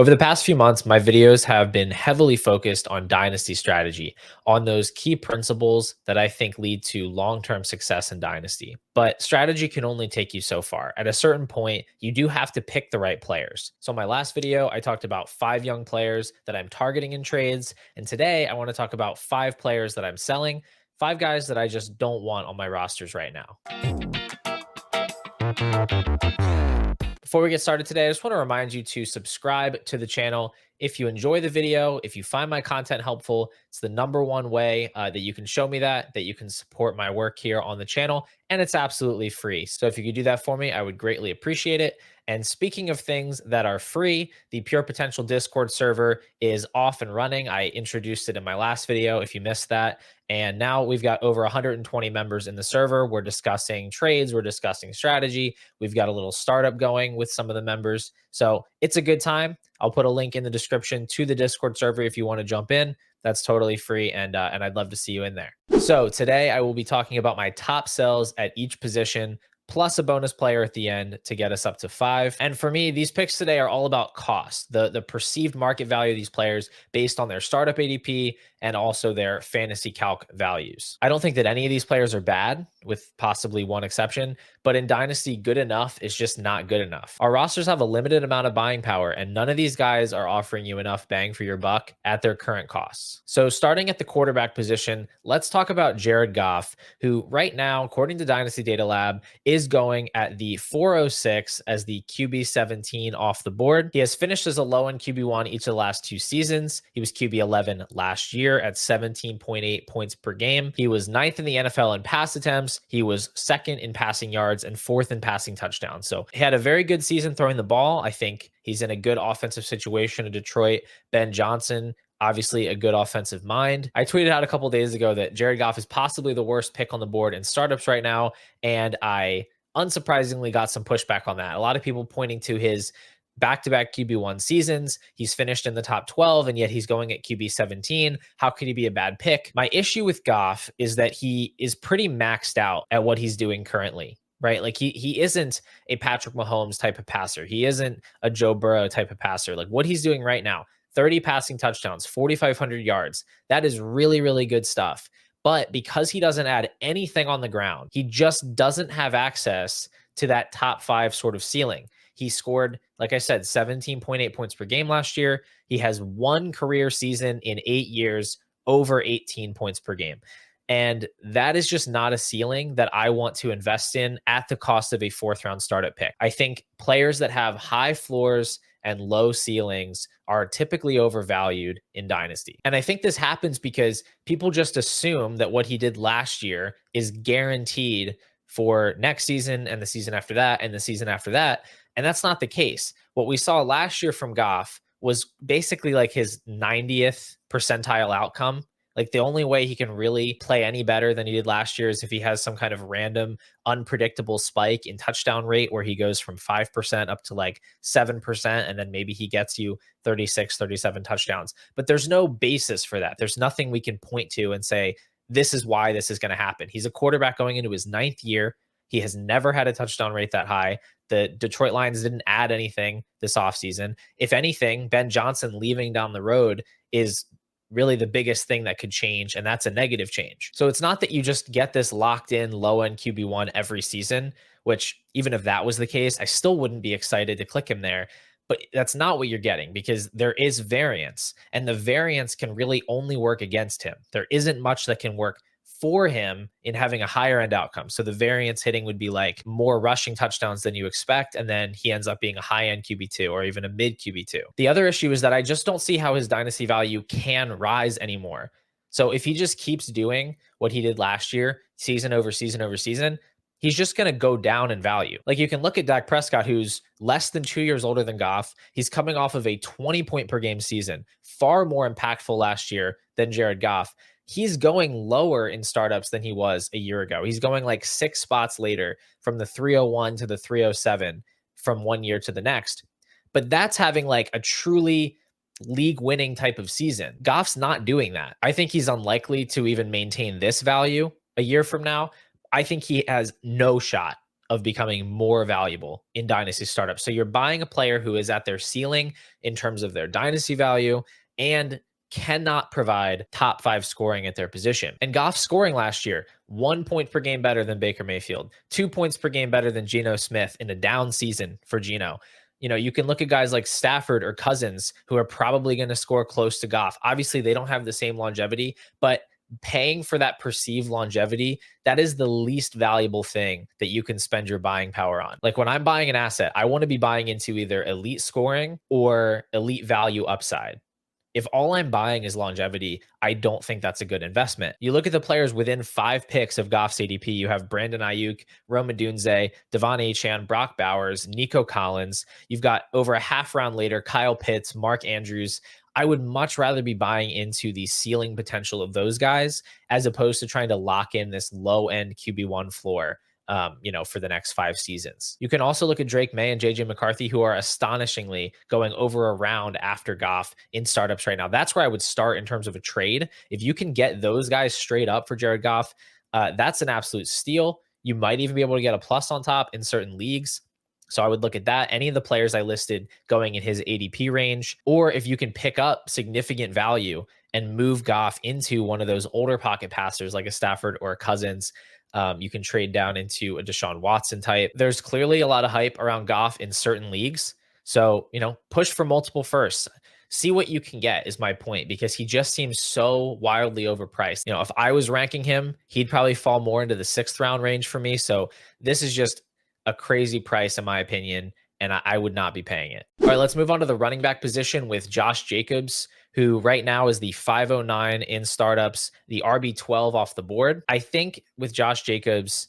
Over the past few months, my videos have been heavily focused on dynasty strategy, on those key principles that I think lead to long term success in dynasty. But strategy can only take you so far. At a certain point, you do have to pick the right players. So, in my last video, I talked about 5 young players that I'm targeting in trades. And today, I want to talk about 5 players that I'm selling, 5 guys that I just don't want on my rosters right now. Before we get started today, I just want to remind you to subscribe to the channel. If you enjoy the video, if you find my content helpful, it's the #1 way that you can show me that you can support my work here on the channel, and it's absolutely free. So if you could do that for me, I would greatly appreciate it. And speaking of things that are free, the Pure Potential Discord server is off and running. I introduced it in my last video if you missed that. And now we've got over 120 members in the server. We're discussing trades, we're discussing strategy. We've got a little startup going with some of the members. So it's a good time. I'll put a link in the description to the Discord server if you want to jump in. That's totally free, and I'd love to see you in there. So today I will be talking about my top sells at each position, plus a bonus player at the end to get us up to 5. And for me, these picks today are all about cost, the perceived market value of these players based on their startup ADP and also their fantasy calc values. I don't think that any of these players are bad, with possibly one exception, but in Dynasty, good enough is just not good enough. Our rosters have a limited amount of buying power, and none of these guys are offering you enough bang for your buck at their current costs. So starting at the quarterback position, let's talk about Jared Goff, who right now, according to Dynasty Data Lab, is going at the 406 as the QB 17 off the board. He has finished as a low end QB1 each of the last 2 seasons. He was QB 11 last year at 17.8 points per game. He was 9th in the NFL in pass attempts. He was 2nd in passing yards and 4th in passing touchdowns. So he had a very good season throwing the ball. I think he's in a good offensive situation in Detroit. Ben Johnson, obviously a good offensive mind. I tweeted out a couple days ago that Jared Goff is possibly the worst pick on the board in startups right now, and I unsurprisingly got some pushback on that. A lot of people pointing to his back-to-back QB1 seasons. He's finished in the top 12, and yet he's going at QB 17. How could he be a bad pick? My issue with Goff is that he is pretty maxed out at what he's doing currently, right? Like he isn't a Patrick Mahomes type of passer. He isn't a Joe Burrow type of passer. Like what he's doing right now, 30 passing touchdowns, 4,500 yards. That is really, really good stuff. But because he doesn't add anything on the ground, he just doesn't have access to that top 5 sort of ceiling. He scored, like I said, 17.8 points per game last year. He has one career season in 8 years over 18 points per game. And that is just not a ceiling that I want to invest in at the cost of a 4th-round startup pick. I think players that have high floors and low ceilings are typically overvalued in Dynasty. And I think this happens because people just assume that what he did last year is guaranteed for next season and the season after that and the season after that. And that's not the case. What we saw last year from Goff was basically like his 90th percentile outcome. Like the only way he can really play any better than he did last year is if he has some kind of random, unpredictable spike in touchdown rate where he goes from 5% up to like 7%, and then maybe he gets you 36, 37 touchdowns. But there's no basis for that. There's nothing we can point to and say, this is why this is going to happen. He's a quarterback going into his 9th year. He has never had a touchdown rate that high. The Detroit Lions didn't add anything this offseason. If anything, Ben Johnson leaving down the road is really the biggest thing that could change, and that's a negative change. So it's not that you just get this locked in low-end QB1 every season, which even if that was the case, I still wouldn't be excited to click him there. But that's not what you're getting because there is variance, and the variance can really only work against him. There isn't much that can work for him in having a higher end outcome. So the variance hitting would be like more rushing touchdowns than you expect. And then he ends up being a high end QB2 or even a mid QB2. The other issue is that I just don't see how his dynasty value can rise anymore. So if he just keeps doing what he did last year, season over season over season, he's just going to go down in value. Like you can look at Dak Prescott, who's less than 2 years older than Goff. He's coming off of a 20 point per game season, far more impactful last year than Jared Goff. He's going lower in startups than he was a year ago. He's going like 6 spots later from the 301 to the 307 from one year to the next. But that's having like a truly league winning type of season. Goff's not doing that. I think he's unlikely to even maintain this value a year from now. I think he has no shot of becoming more valuable in dynasty startups. So you're buying a player who is at their ceiling in terms of their dynasty value and cannot provide top 5 scoring at their position. And Goff's scoring last year, 1 point per game better than Baker Mayfield, 2 points per game better than Geno Smith in a down season for Geno. You can look at guys like Stafford or Cousins who are probably going to score close to Goff. Obviously, they don't have the same longevity, but paying for that perceived longevity, that is the least valuable thing that you can spend your buying power on. Like when I'm buying an asset, I want to be buying into either elite scoring or elite value upside. If all I'm buying is longevity, I don't think that's a good investment. You look at the players within 5 picks of Goff's ADP, you have Brandon Ayuk, Rome Odunze, Devon Achane, Brock Bowers, Nico Collins. You've got over a half round later, Kyle Pitts, Mark Andrews. I would much rather be buying into the ceiling potential of those guys as opposed to trying to lock in this low end QB1 floor. For the next 5 seasons. You can also look at Drake May and JJ McCarthy, who are astonishingly going over a round after Goff in startups right now. That's where I would start in terms of a trade. If you can get those guys straight up for Jared Goff, that's an absolute steal. You might even be able to get a plus on top in certain leagues. So I would look at that. Any of the players I listed going in his ADP range, or if you can pick up significant value and move Goff into one of those older pocket passers like a Stafford or a Cousins. You can trade down into a Deshaun Watson type. There's clearly a lot of hype around Goff in certain leagues. So, push for multiple firsts. See what you can get is my point, because he just seems so wildly overpriced. If I was ranking him, he'd probably fall more into the 6th round range for me. So this is just a crazy price in my opinion, and I would not be paying it. All right, let's move on to the running back position with Josh Jacobs, who right now is the 509 in startups, the RB12 off the board. I think with Josh Jacobs,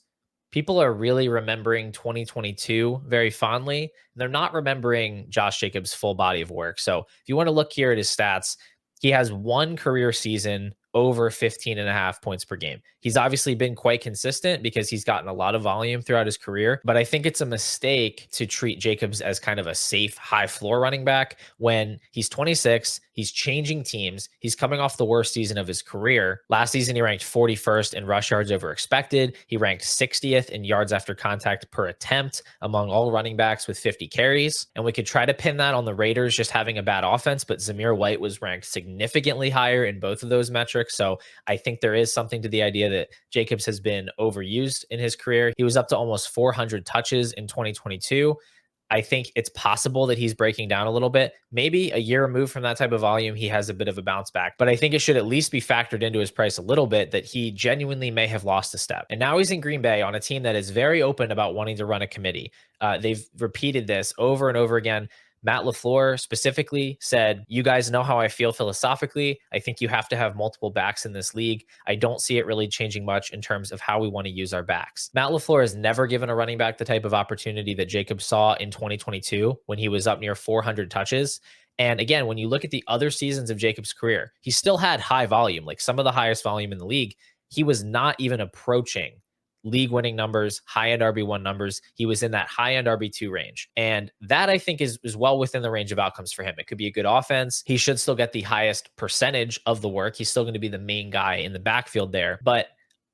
people are really remembering 2022 very fondly. They're not remembering Josh Jacobs' full body of work. So if you want to look here at his stats, he has 1 career season over 15.5 points per game. He's obviously been quite consistent because he's gotten a lot of volume throughout his career, but I think it's a mistake to treat Jacobs as kind of a safe high floor running back when he's 26, he's changing teams, he's coming off the worst season of his career. Last season, he ranked 41st in rush yards over expected. He ranked 60th in yards after contact per attempt among all running backs with 50 carries. And we could try to pin that on the Raiders just having a bad offense, but Zamir White was ranked significantly higher in both of those metrics. So I think there is something to the idea that Jacobs has been overused in his career. He was up to almost 400 touches in 2022. I think it's possible that he's breaking down a little bit. Maybe a year removed from that type of volume, he has a bit of a bounce back. But I think it should at least be factored into his price a little bit that he genuinely may have lost a step. And now he's in Green Bay on a team that is very open about wanting to run a committee. They've repeated this over and over again. Matt LaFleur specifically said, you guys know how I feel philosophically. I think you have to have multiple backs in this league. I don't see it really changing much in terms of how we want to use our backs. Matt LaFleur has never given a running back the type of opportunity that Jacob saw in 2022 when he was up near 400 touches. And again, when you look at the other seasons of Jacob's career, he still had high volume, like some of the highest volume in the league. He was not even approaching league winning numbers, high-end RB1 numbers. He was in that high-end RB2 range. And that I think is well within the range of outcomes for him. It could be a good offense. He should still get the highest percentage of the work. He's still going to be the main guy in the backfield there. But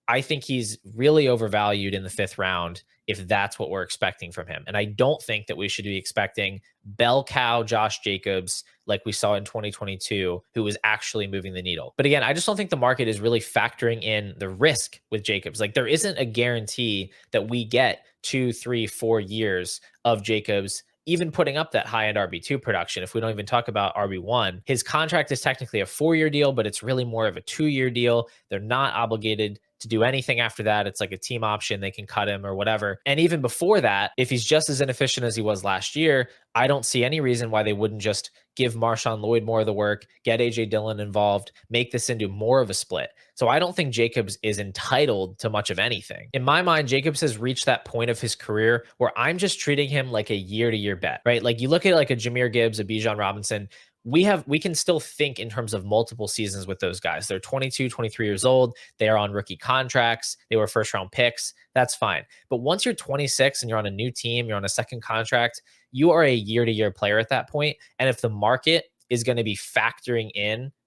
I think he's really overvalued in the 5th round if that's what we're expecting from him. And I don't think that we should be expecting bell cow Josh Jacobs like we saw in 2022, who was actually moving the needle. But again, I just don't think the market is really factoring in the risk with Jacobs. Like there isn't a guarantee that we get 2, 3, 4 years of Jacobs even putting up that high-end RB2 production. If we don't even talk about RB1, his contract is technically a 4-year deal, but it's really more of a 2-year deal. They're not obligated to do anything after that. It's like a team option. They can cut him or whatever. And even before that, if he's just as inefficient as he was last year, I don't see any reason why they wouldn't just give Marshawn Lloyd more of the work, get AJ Dillon involved, make this into more of a split. So I don't think Jacobs is entitled to much of anything. In my mind, Jacobs has reached that point of his career where I'm just treating him like a year-to-year bet, right? Like you look at like a Jahmyr Gibbs, a Bijan Robinson, we can still think in terms of multiple seasons with those guys. They're 22, 23 years old. They are on rookie contracts. They were 1st-round picks. That's fine. But once you're 26 and you're on a new team, you're on a second contract, you are a year-to-year player at that point. And if the market is going to be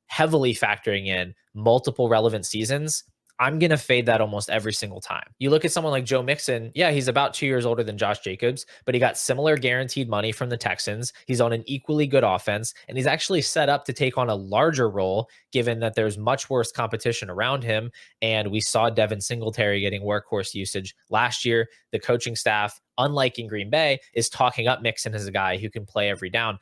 heavily factoring in multiple relevant seasons, I'm going to fade that almost every single time. You look at someone like Joe Mixon. Yeah, he's about 2 years older than Josh Jacobs, but he got similar guaranteed money from the Texans. He's on an equally good offense, and he's actually set up to take on a larger role given that there's much worse competition around him. And we saw Devin Singletary getting workhorse usage last year. The coaching staff, unlike in Green Bay, is talking up Mixon as a guy who can play every down.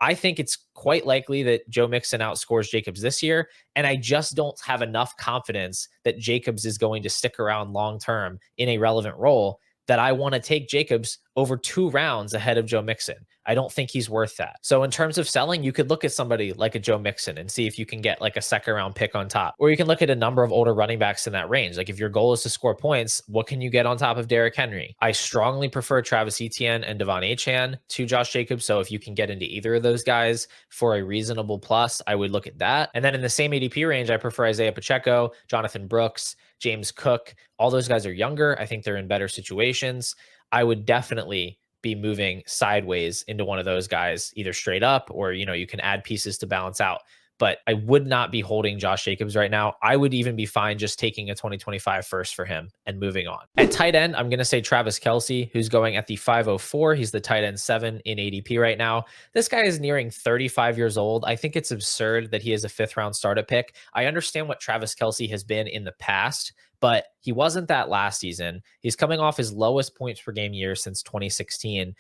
I think it's quite likely that Joe Mixon outscores Jacobs this year. And I just don't have enough confidence that Jacobs is going to stick around long term in a relevant role that I want to take Jacobs over 2 rounds ahead of Joe Mixon. I don't think he's worth that. So in terms of selling, you could look at somebody like a Joe Mixon and see if you can get like a second round pick on top. Or you can look at a number of older running backs in that range. Like if your goal is to score points, what can you get on top of Derrick Henry? I strongly prefer Travis Etienne and Devon Achane to Josh Jacobs. So if you can get into either of those guys for a reasonable plus, I would look at that. And then in the same ADP range, I prefer Isaiah Pacheco, Jonathan Brooks, James Cook. All those guys are younger. I think they're in better situations. I would definitely be moving sideways into one of those guys, either straight up or, you can add pieces to balance out. But I would not be holding Josh Jacobs right now. I would even be fine just taking a 2025 first for him and moving on. At tight end, I'm going to say Travis Kelce, who's going at the 504. He's the tight end 7 in ADP right now. This guy is nearing 35 years old. I think it's absurd that he is a 5th round startup pick. I understand what Travis Kelce has been in the past, but he wasn't that last season. He's coming off his lowest points per game year since 2016.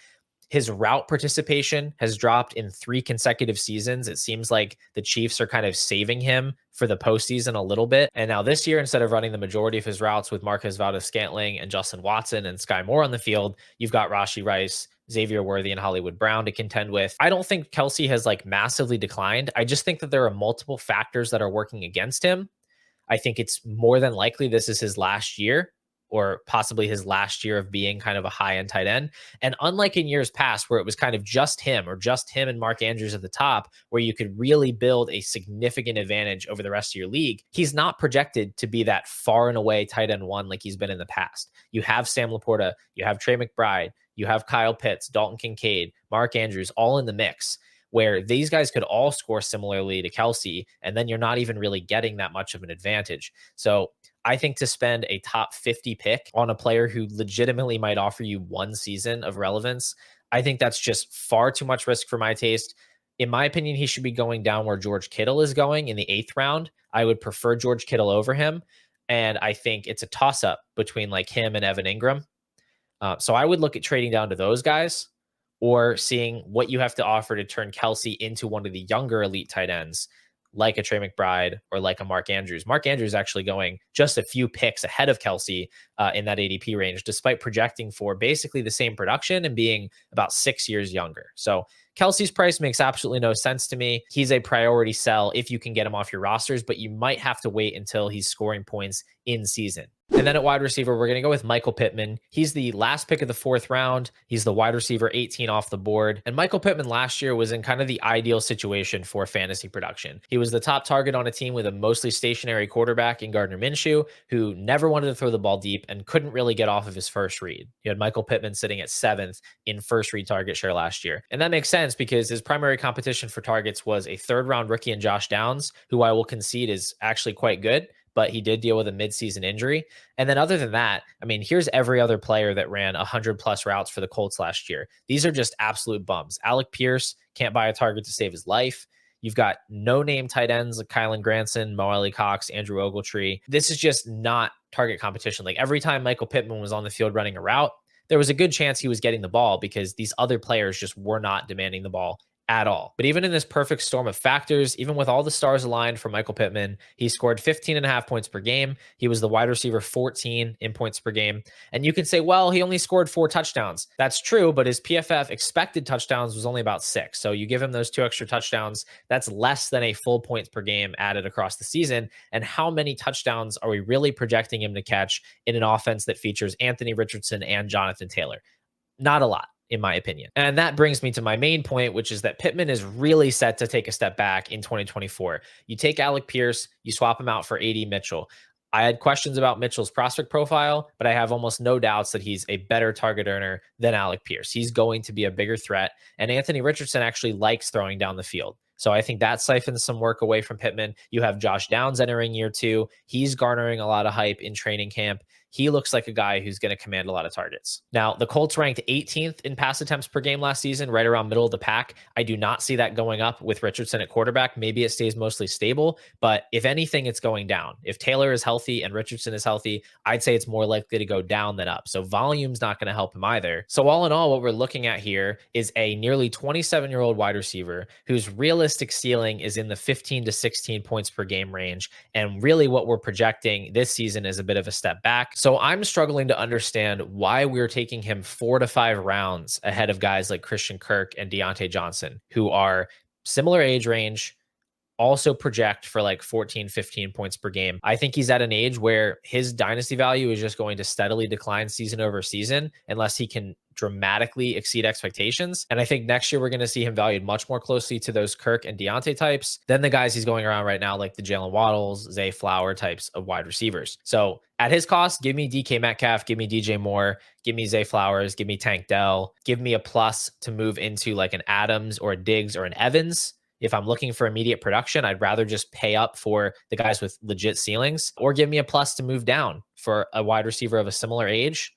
His route participation has dropped in 3 consecutive seasons. It seems like the Chiefs are kind of saving him for the postseason a little bit. And now this year, instead of running the majority of his routes with Marquez Valdes-Scantling and Justin Watson and Sky Moore on the field, you've got Rashee Rice, Xavier Worthy, and Hollywood Brown to contend with. I don't think Kelce has like massively declined. I just think that there are multiple factors that are working against him. I think it's more than likely this is his last year, or possibly his last year of being kind of a high-end tight end. And unlike in years past where it was kind of just him and Mark Andrews at the top, where you could really build a significant advantage over the rest of your league, he's not projected to be that far and away tight end 1 like he's been in the past. You have Sam Laporta, you have Trey McBride, you have Kyle Pitts, Dalton Kincaid, Mark Andrews, all in the mix, where these guys could all score similarly to Kelce, and then you're not even really getting that much of an advantage. So I think to spend a top 50 pick on a player who legitimately might offer you 1 season of relevance, I think that's just far too much risk for my taste. In my opinion, he should be going down where George Kittle is going in the 8th round. I would prefer George Kittle over him. And I think it's a toss-up between like him and Evan Ingram. So I would look at trading down to those guys, or seeing what you have to offer to turn Kelce into one of the younger elite tight ends, like a Trey McBride or like a Mark Andrews. Mark Andrews actually going just a few picks ahead of Kelce in that ADP range, despite projecting for basically the same production and being about 6 years younger. So Kelce's price makes absolutely no sense to me. He's a priority sell if you can get him off your rosters, but you might have to wait until he's scoring points in season. And then at wide receiver, we're going to go with Michael Pittman. He's the last pick of the 4th round. He's the wide receiver 18 off the board. And Michael Pittman last year was in kind of the ideal situation for fantasy production. He was the top target on a team with a mostly stationary quarterback in Gardner Minshew, who never wanted to throw the ball deep and couldn't really get off of his first read. You had Michael Pittman sitting at 7th in first read target share last year. And that makes sense because his primary competition for targets was a 3rd round rookie in Josh Downs, who I will concede is actually quite good, but he did deal with a midseason injury. And then other than that, I mean, here's every other player that ran 100+ routes for the Colts last year. These are just absolute bums. Alec Pierce can't buy a target to save his life. You've got no-name tight ends like Kylan Granson, Mo Alley Cox, Andrew Ogletree. This is just not target competition. Like every time Michael Pittman was on the field running a route, there was a good chance he was getting the ball because these other players just were not demanding the ball at all. But even in this perfect storm of factors, even with all the stars aligned for Michael Pittman, he scored 15.5 points per game. He was the wide receiver 14 in points per game. And you can say, well, he only scored 4 touchdowns. That's true, but his PFF expected touchdowns was only about 6. So you give him those 2 extra touchdowns, that's less than a full points per game added across the season. And how many touchdowns are we really projecting him to catch in an offense that features Anthony Richardson and Jonathan Taylor? Not a lot, in my opinion. And that brings me to my main point, which is that Pittman is really set to take a step back in 2024. You take Alec Pierce, you swap him out for AD Mitchell. I had questions about Mitchell's prospect profile, but I have almost no doubts that he's a better target earner than Alec Pierce. He's going to be a bigger threat. And Anthony Richardson actually likes throwing down the field. So I think that siphons some work away from Pittman. You have Josh Downs entering year 2. He's garnering a lot of hype in training camp. He looks like a guy who's going to command a lot of targets. Now, the Colts ranked 18th in pass attempts per game last season, right around middle of the pack. I do not see that going up with Richardson at quarterback. Maybe it stays mostly stable, but if anything, it's going down. If Taylor is healthy and Richardson is healthy, I'd say it's more likely to go down than up. So volume's not going to help him either. So all in all, what we're looking at here is a nearly 27-year-old wide receiver whose realistic ceiling is in the 15 to 16 points per game range. And really what we're projecting this season is a bit of a step back. So I'm struggling to understand why we're taking him 4 to 5 rounds ahead of guys like Christian Kirk and Deontay Johnson, who are similar age range, also project for like 14, 15 points per game. I think he's at an age where his dynasty value is just going to steadily decline season over season unless he can dramatically exceed expectations. And I think next year we're going to see him valued much more closely to those Kirk and Deontay types than the guys he's going around right now, like the Jalen Waddles, Zay Flower types of wide receivers. So at his cost, give me DK Metcalf, give me DJ Moore, give me Zay Flowers, give me Tank Dell, give me a plus to move into like an Adams or a Diggs or an Evans. If I'm looking for immediate production, I'd rather just pay up for the guys with legit ceilings, or give me a plus to move down for a wide receiver of a similar age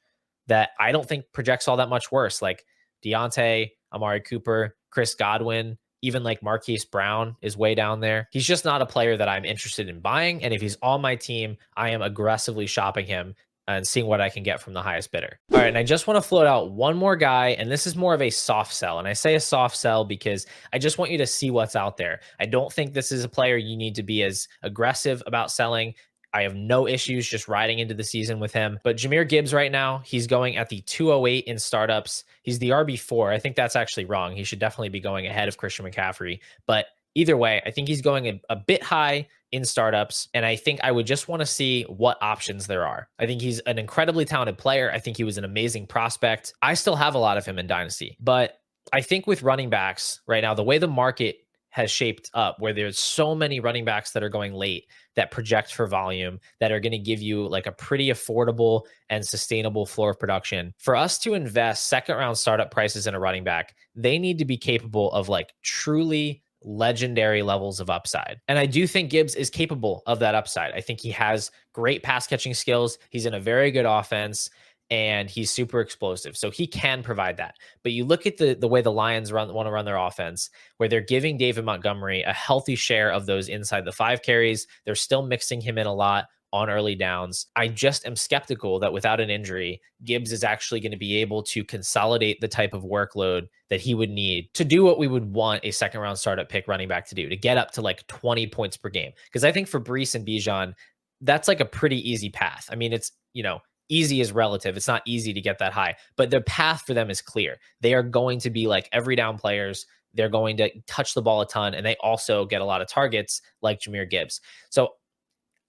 that I don't think projects all that much worse, like Deontay, Amari Cooper, Chris Godwin, even like Marquise Brown is way down there. He's just not a player that I'm interested in buying. And if he's on my team, I am aggressively shopping him and seeing what I can get from the highest bidder. All right, and I just want to float out one more guy, and this is more of a soft sell. And I say a soft sell because I just want you to see what's out there. I don't think this is a player you need to be as aggressive about selling. I have no issues just riding into the season with him. But Jahmyr Gibbs right now, he's going at the 208 in startups. He's the RB4. I think that's actually wrong. He should definitely be going ahead of Christian McCaffrey. But either way, I think he's going a bit high in startups. And I think I would just want to see what options there are. I think he's an incredibly talented player. I think he was an amazing prospect. I still have a lot of him in Dynasty. But I think with running backs right now, the way the market has shaped up, where there's so many running backs that are going late that project for volume, that are going to give you like a pretty affordable and sustainable floor of production. For us to invest second round startup prices in a running back, they need to be capable of like truly legendary levels of upside. And I do think Gibbs is capable of that upside. I think he has great pass catching skills. He's in a very good offense and he's super explosive. So he can provide that. But you look at the way the Lions want to run their offense, where they're giving David Montgomery a healthy share of those inside the 5 carries. They're still mixing him in a lot on early downs. I just am skeptical that without an injury, Gibbs is actually going to be able to consolidate the type of workload that he would need to do what we would want a second round startup pick running back to do, to get up to like 20 points per game. Because I think for Breece and Bijan, that's like a pretty easy path. I mean, it's, easy is relative. It's not easy to get that high, but the path for them is clear. They are going to be like every down players. They're going to touch the ball a ton, and they also get a lot of targets like Jahmyr Gibbs. So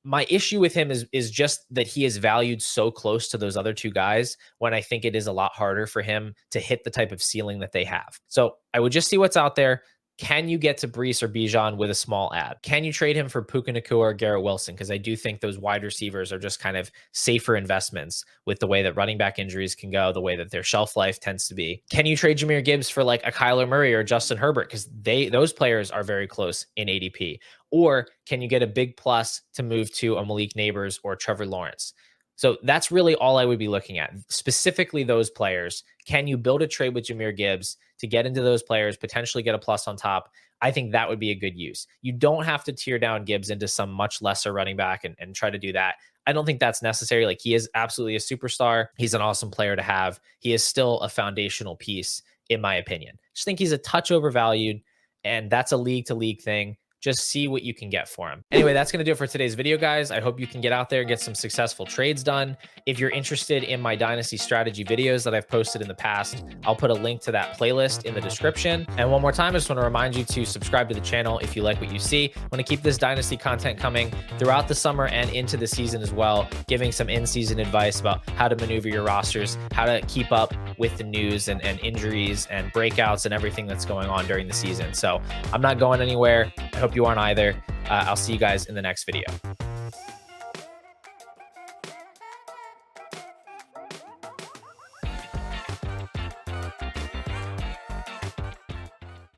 my issue with him is just that he is valued so close to those other two guys, when I think it is a lot harder for him to hit the type of ceiling that they have. So I would just see what's out there. Can you get to Breece or Bijan with a small ad? Can you trade him for Puka Nacua or Garrett Wilson? Because I do think those wide receivers are just kind of safer investments with the way that running back injuries can go, the way that their shelf life tends to be. Can you trade Jahmyr Gibbs for like a Kyler Murray or Justin Herbert? Because those players are very close in ADP. Or can you get a big plus to move to a Malik Neighbors or Trevor Lawrence? So that's really all I would be looking at, specifically those players. Can you build a trade with Jahmyr Gibbs to get into those players, potentially get a plus on top? I think that would be a good use. You don't have to tear down Gibbs into some much lesser running back and try to do that. I don't think that's necessary. Like, he is absolutely a superstar. He's an awesome player to have. He is still a foundational piece, in my opinion. Just think he's a touch overvalued, and that's a league to league thing. Just see what you can get for him. Anyway, that's going to do it for today's video, guys. I hope you can get out there and get some successful trades done. If you're interested in my Dynasty strategy videos that I've posted in the past, I'll put a link to that playlist in the description. And one more time, I just want to remind you to subscribe to the channel if you like what you see. I want to keep this Dynasty content coming throughout the summer and into the season as well, giving some in-season advice about how to maneuver your rosters, how to keep up with the news and injuries and breakouts and everything that's going on during the season. So I'm not going anywhere. I hope you aren't either. I'll see you guys in the next video.